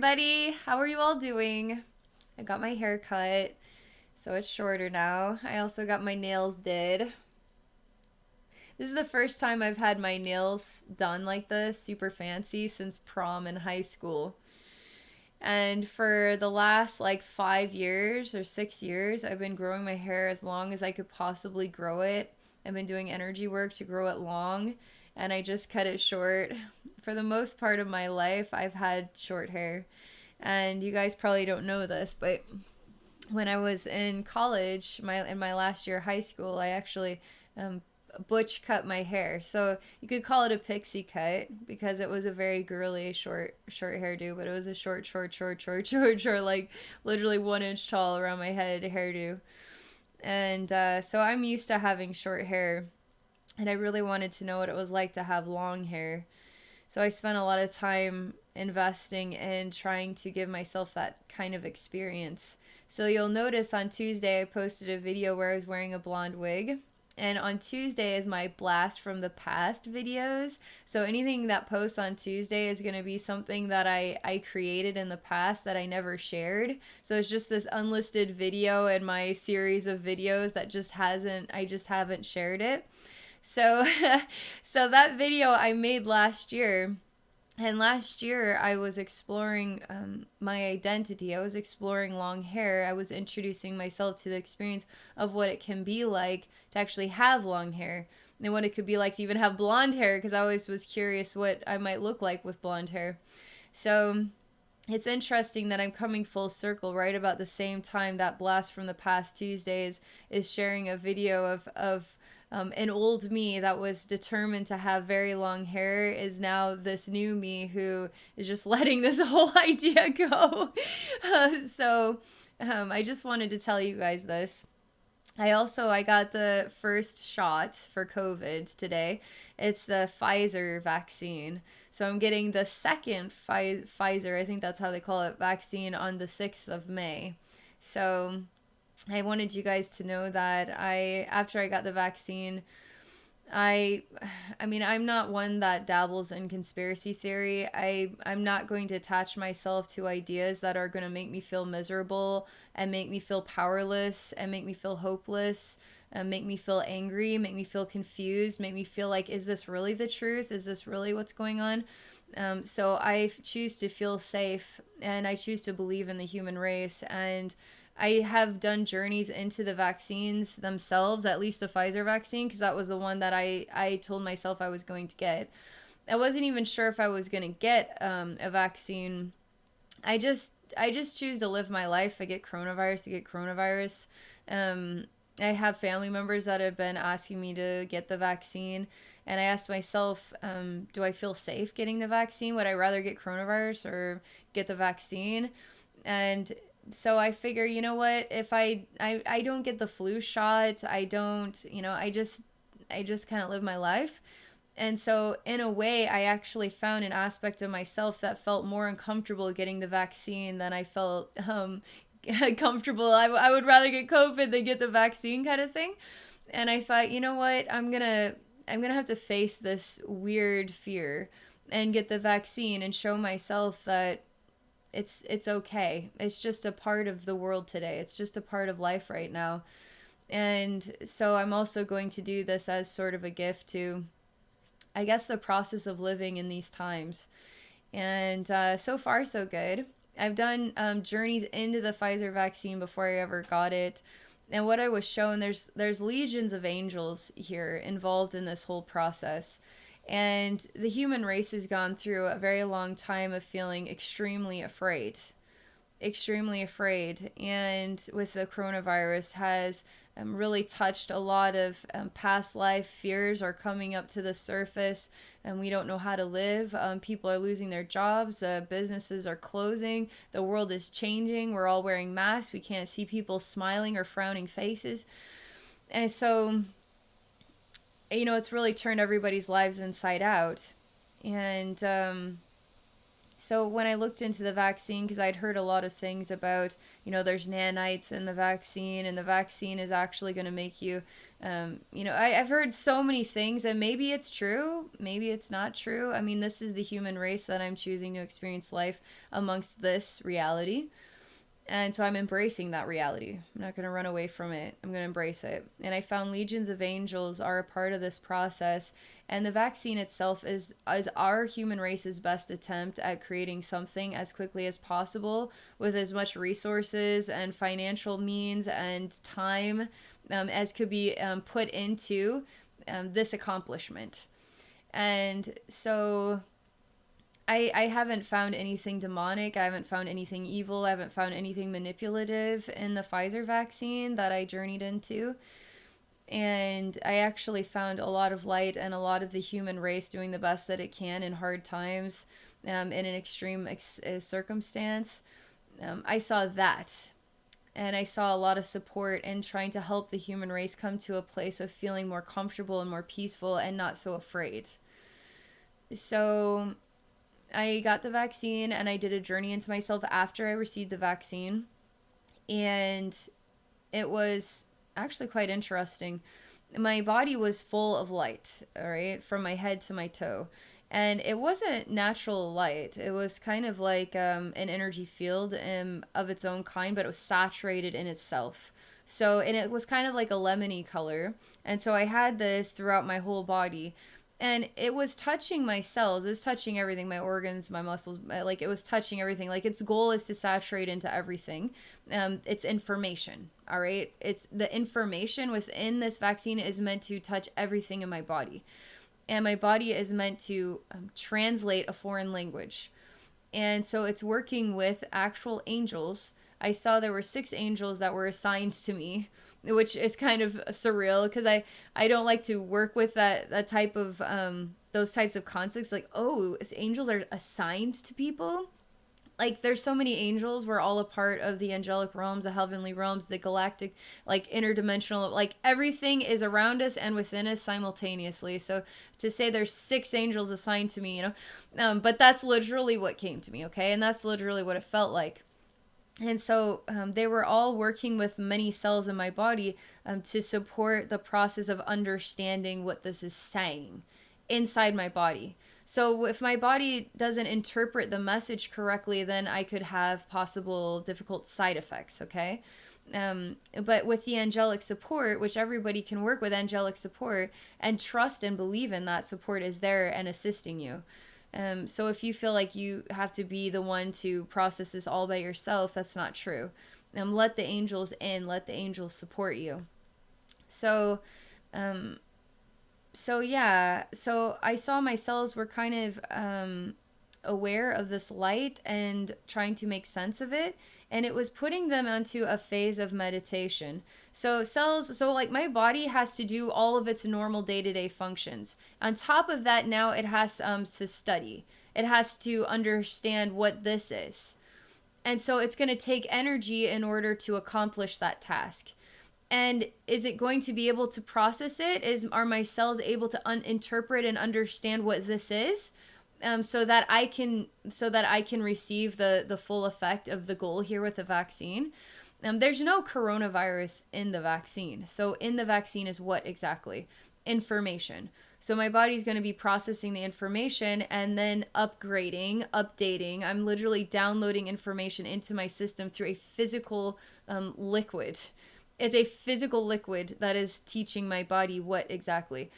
everybody. How are you all doing? I got my hair cut, so it's shorter now. I also got my nails did. This is the first time I've had my nails done like this, super fancy, since prom in high school. And for the last like 5 years or 6 years, I've been growing my hair as long as I could possibly grow it. I've been doing energy work to grow it long, and I just cut it short. For the most part of my life, I've had short hair. And you guys probably don't know this, but when I was in college, in my last year of high school, I actually um, butch cut my hair. So you could call it a pixie cut because it was a very girly short hairdo, but it was a short, like literally 1 inch tall around my head hairdo. And so I'm used to having short hair, and I really wanted to know what it was like to have long hair. So I spent a lot of time investing in trying to give myself that kind of experience. So you'll notice on Tuesday I posted a video where I was wearing a blonde wig. And on Tuesday is my blast from the past videos. So anything that posts on Tuesday is going to be something that I created in the past that I never shared. So it's just this unlisted video in my series of videos that I just haven't shared it. So so that video I made last year, and last year I was exploring my identity. I was exploring long hair. I was introducing myself to the experience of what it can be like to actually have long hair, and what it could be like to even have blonde hair, because I always was curious what I might look like with blonde hair. So it's interesting that I'm coming full circle right about the same time that Blast from the Past Tuesdays is sharing a video of an old me that was determined to have very long hair is now this new me who is just letting this whole idea go. I just wanted to tell you guys this. I got the first shot for COVID today. It's the Pfizer vaccine. So I'm getting the second Pfizer, I think that's how they call it, vaccine on the 6th of May. So I wanted you guys to know that after I got the vaccine, I I mean, I'm not one that dabbles in conspiracy theory. I'm not going to attach myself to ideas that are going to make me feel miserable and make me feel powerless and make me feel hopeless and make me feel angry, make me feel confused, make me feel like, is this really the truth? Is this really what's going on? So I choose to feel safe, and I choose to believe in the human race. And I have done journeys into the vaccines themselves, at least the Pfizer vaccine, because that was the one that I told myself I was going to get. I wasn't even sure if I was going to get a vaccine. I just choose to live my life. I get coronavirus, I have family members that have been asking me to get the vaccine. And I asked myself, do I feel safe getting the vaccine? Would I rather get coronavirus or get the vaccine? And so I figure, you know what, if I don't get the flu shot, I just kind of live my life. And so in a way, I actually found an aspect of myself that felt more uncomfortable getting the vaccine than I felt comfortable. I would rather get COVID than get the vaccine, kind of thing. And I thought, you know what, I'm gonna have to face this weird fear and get the vaccine and show myself that it's okay. It's just a part of the world today. It's just a part of life right now. And so I'm also going to do this as sort of a gift to, I guess, the process of living in these times. And so far, so good. I've done journeys into the Pfizer vaccine before I ever got it. And what I was shown, there's legions of angels here involved in this whole process. And the human race has gone through a very long time of feeling extremely afraid. And with the coronavirus has really touched a lot of past life fears are coming up to the surface, and we don't know how to live. People are losing their jobs. Businesses are closing. The world is changing. We're all wearing masks. We can't see people smiling or frowning faces. And so, it's really turned everybody's lives inside out. And So when I looked into the vaccine, because I'd heard a lot of things about, there's nanites in the vaccine, and the vaccine is actually going to make you, I've heard so many things, and maybe it's true, maybe it's not true. I mean, this is the human race that I'm choosing to experience life amongst this reality. And so I'm embracing that reality. I'm not going to run away from it. I'm going to embrace it. And I found legions of angels are a part of this process. And the vaccine itself is our human race's best attempt at creating something as quickly as possible with as much resources and financial means and time as could be put into this accomplishment. And so I haven't found anything demonic. I haven't found anything evil. I haven't found anything manipulative in the Pfizer vaccine that I journeyed into. And I actually found a lot of light and a lot of the human race doing the best that it can in hard times, in an extreme circumstance. I saw that. And I saw a lot of support in trying to help the human race come to a place of feeling more comfortable and more peaceful and not so afraid. So I got the vaccine and I did a journey into myself after I received the vaccine. And it was actually quite interesting. My body was full of light, all right, from my head to my toe. And it wasn't natural light. It was kind of like an energy field of its own kind, but it was saturated in itself. So, and it was kind of like a lemony color. And so I had this throughout my whole body. And it was touching my cells. It was touching everything, my organs, my muscles. Like, it was touching everything. Like, its goal is to saturate into everything. It's information, all right? It's the information within this vaccine is meant to touch everything in my body. And my body is meant to translate a foreign language. And so it's working with actual angels. I saw there were 6 angels that were assigned to me, which is kind of surreal because I don't like to work with that type of those types of concepts, like, oh, angels are assigned to people. Like, there's so many angels. We're all a part of the angelic realms, the heavenly realms, the galactic, like, interdimensional, like, everything is around us and within us simultaneously. So to say there's 6 angels assigned to me, but that's literally what came to me, okay? And that's literally what it felt like. And so they were all working with many cells in my body to support the process of understanding what this is saying inside my body. So if my body doesn't interpret the message correctly, then I could have possible difficult side effects, okay? But with the angelic support, which everybody can work with angelic support and trust and believe in that support is there and assisting you. So if you feel like you have to be the one to process this all by yourself, that's not true. Let the angels in, let the angels support you. So, yeah, so I saw my cells were kind of aware of this light and trying to make sense of it, and it was putting them onto a phase of meditation. So like, my body has to do all of its normal day-to-day functions. On top of that, now it has to study. It has to understand what this is. And so it's going to take energy in order to accomplish that task. And is it going to be able to process it? Are my cells able to interpret and understand what this is? So that I can receive the full effect of the goal here with the vaccine. There's no coronavirus in the vaccine. So in the vaccine is what exactly? Information. So my body's going to be processing the information and then upgrading, updating. I'm literally downloading information into my system through a physical liquid. It's a physical liquid that is teaching my body what exactly.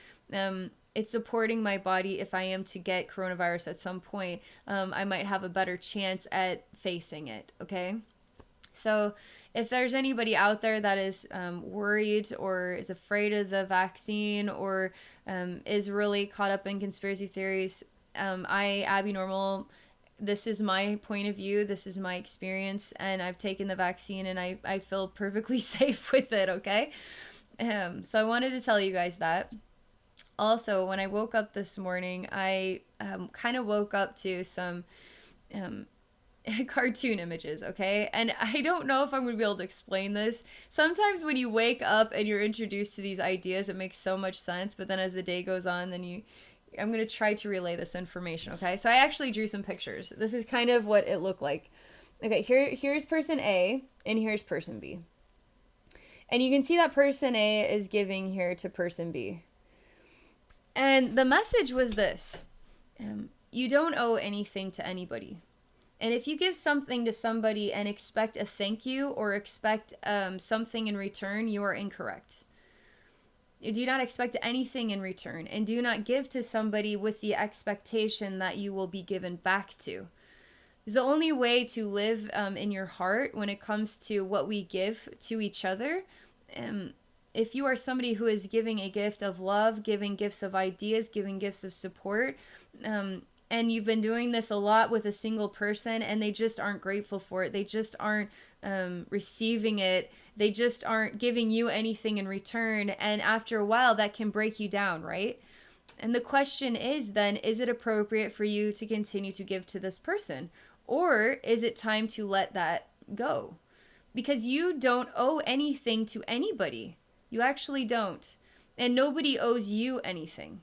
It's supporting my body. If I am to get coronavirus at some point, I might have a better chance at facing it, okay? So if there's anybody out there that is worried or is afraid of the vaccine or is really caught up in conspiracy theories, Abbey Normal, this is my point of view. This is my experience, and I've taken the vaccine, and I feel perfectly safe with it, okay? So I wanted to tell you guys that. Also, when I woke up this morning, I kind of woke up to some cartoon images, okay? And I don't know if I'm going to be able to explain this. Sometimes when you wake up and you're introduced to these ideas, it makes so much sense, but then as the day goes on, then I'm going to try to relay this information, okay? So I actually drew some pictures. This is kind of what it looked like. Okay, here's person A, and here's person B. And you can see that person A is giving here to person B. And the message was this. You don't owe anything to anybody. And if you give something to somebody and expect a thank you or expect something in return, you are incorrect. You do not expect anything in return, and do not give to somebody with the expectation that you will be given back to. It's the only way to live in your heart when it comes to what we give to each other. If you are somebody who is giving a gift of love, giving gifts of ideas, giving gifts of support, and you've been doing this a lot with a single person and they just aren't grateful for it, they just aren't receiving it, they just aren't giving you anything in return, and after a while that can break you down, right? And the question is then, is it appropriate for you to continue to give to this person, or is it time to let that go? Because you don't owe anything to anybody. You actually don't. And nobody owes you anything.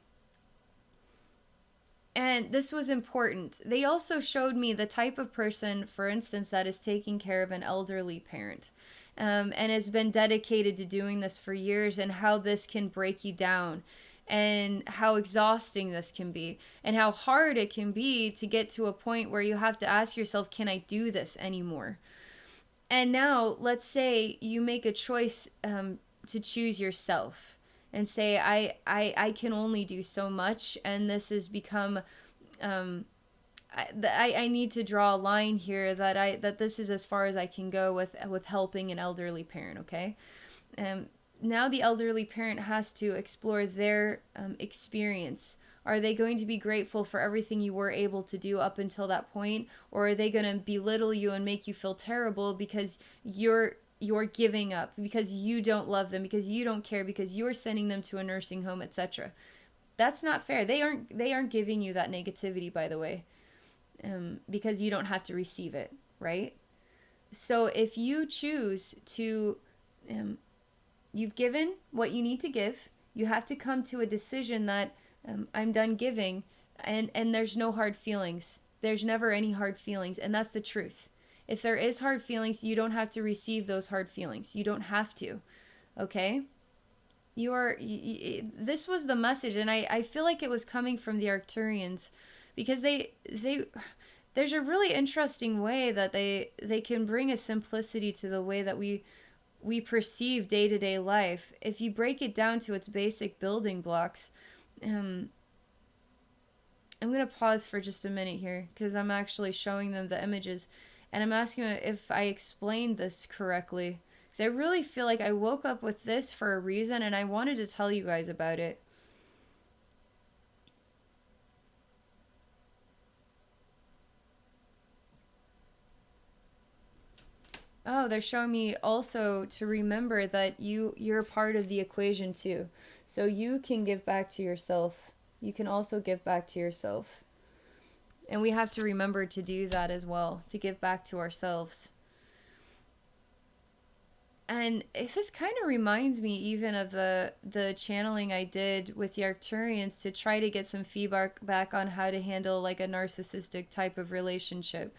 And this was important. They also showed me the type of person, for instance, that is taking care of an elderly parent and has been dedicated to doing this for years, and how this can break you down, and how exhausting this can be, and how hard it can be to get to a point where you have to ask yourself, can I do this anymore? And now let's say you make a choice to choose yourself and say, I can only do so much, and this has become I need to draw a line here that this is as far as I can go with helping an elderly parent, okay? Now the elderly parent has to explore their experience. Are they going to be grateful for everything you were able to do up until that point, or are they going to belittle you and make you feel terrible because you're giving up, because you don't love them, because you don't care, because you're sending them to a nursing home, etc.? That's not fair. They aren't giving you that negativity, by the way, because you don't have to receive it, right? So if you choose to, you've given what you need to give. You have to come to a decision that I'm done giving, and there's no hard feelings. There's never any hard feelings, and that's the truth. If there is hard feelings, you don't have to receive those hard feelings. You don't have to, okay? This was the message, and I feel like it was coming from the Arcturians, because there's a really interesting way that they can bring a simplicity to the way that we perceive day-to-day life. If you break it down to its basic building blocks, I'm going to pause for just a minute here, because I'm actually showing them the images, and I'm asking if I explained this correctly. Because I really feel like I woke up with this for a reason, and I wanted to tell you guys about it. Oh, they're showing me also to remember that you're part of the equation too. So you can give back to yourself. You can also give back to yourself. And we have to remember to do that as well, to give back to ourselves. And this kind of reminds me even of the channeling I did with the Arcturians to try to get some feedback back on how to handle like a narcissistic type of relationship.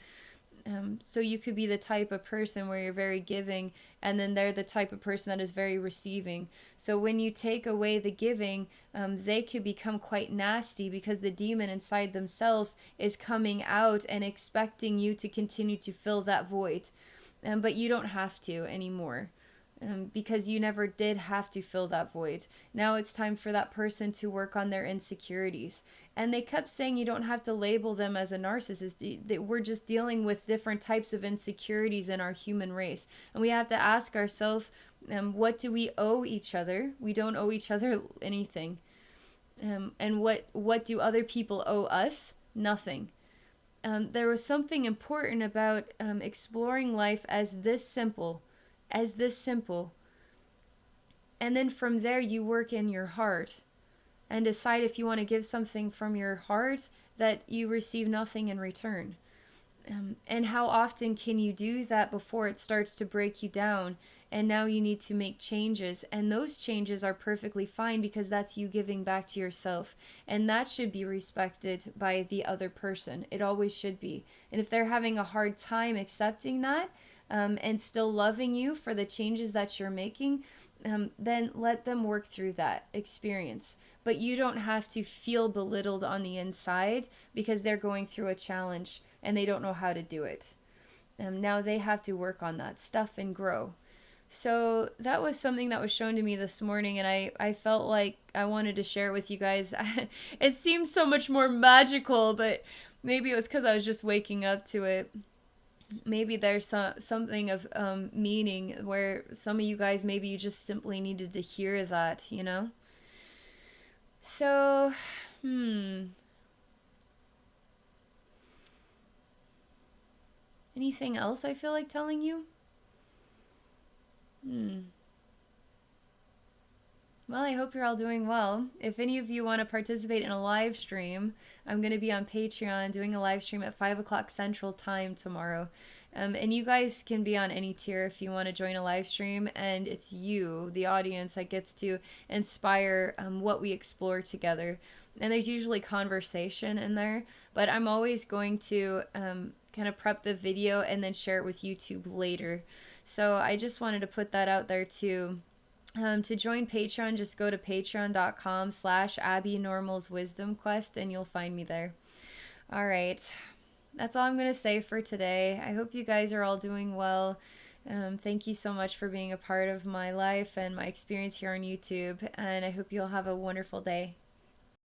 So you could be the type of person where you're very giving, and then they're the type of person that is very receiving. So when you take away the giving, they could become quite nasty, because the demon inside themselves is coming out and expecting you to continue to fill that void. But you don't have to anymore. Because you never did have to fill that void. Now it's time for that person to work on their insecurities. And they kept saying you don't have to label them as a narcissist. We're just dealing with different types of insecurities in our human race. And we have to ask ourselves, what do we owe each other? We don't owe each other anything. And what do other people owe us? Nothing. There was something important about exploring life as this simple. And then from there you work in your heart and decide if you want to give something from your heart that you receive nothing in return. And how often can you do that before it starts to break you down? And now you need to make changes. And those changes are perfectly fine because that's you giving back to yourself. And that should be respected by the other person. It always should be. And if they're having a hard time accepting that, and still loving you for the changes that you're making, then let them work through that experience. But you don't have to feel belittled on the inside because they're going through a challenge and they don't know how to do it. Now they have to work on that stuff and grow. So that was something that was shown to me this morning, and I felt like I wanted to share it with you guys. It seems so much more magical, but maybe it was because I was just waking up to it. Maybe there's something of meaning where some of you guys, maybe you just simply needed to hear that, you know? So, anything else I feel like telling you? Well, I hope you're all doing well. If any of you want to participate in a live stream, I'm going to be on Patreon doing a live stream at 5 o'clock Central Time tomorrow. And you guys can be on any tier if you want to join a live stream. And it's you, the audience, that gets to inspire what we explore together. And there's usually conversation in there. But I'm always going to kind of prep the video and then share it with YouTube later. So I just wanted to put that out there too. To join Patreon, just go to patreon.com/Abbey Normal's Wisdom Quest and you'll find me there. All right. That's all I'm going to say for today. I hope you guys are all doing well. Thank you so much for being a part of my life and my experience here on YouTube. And I hope you'll have a wonderful day.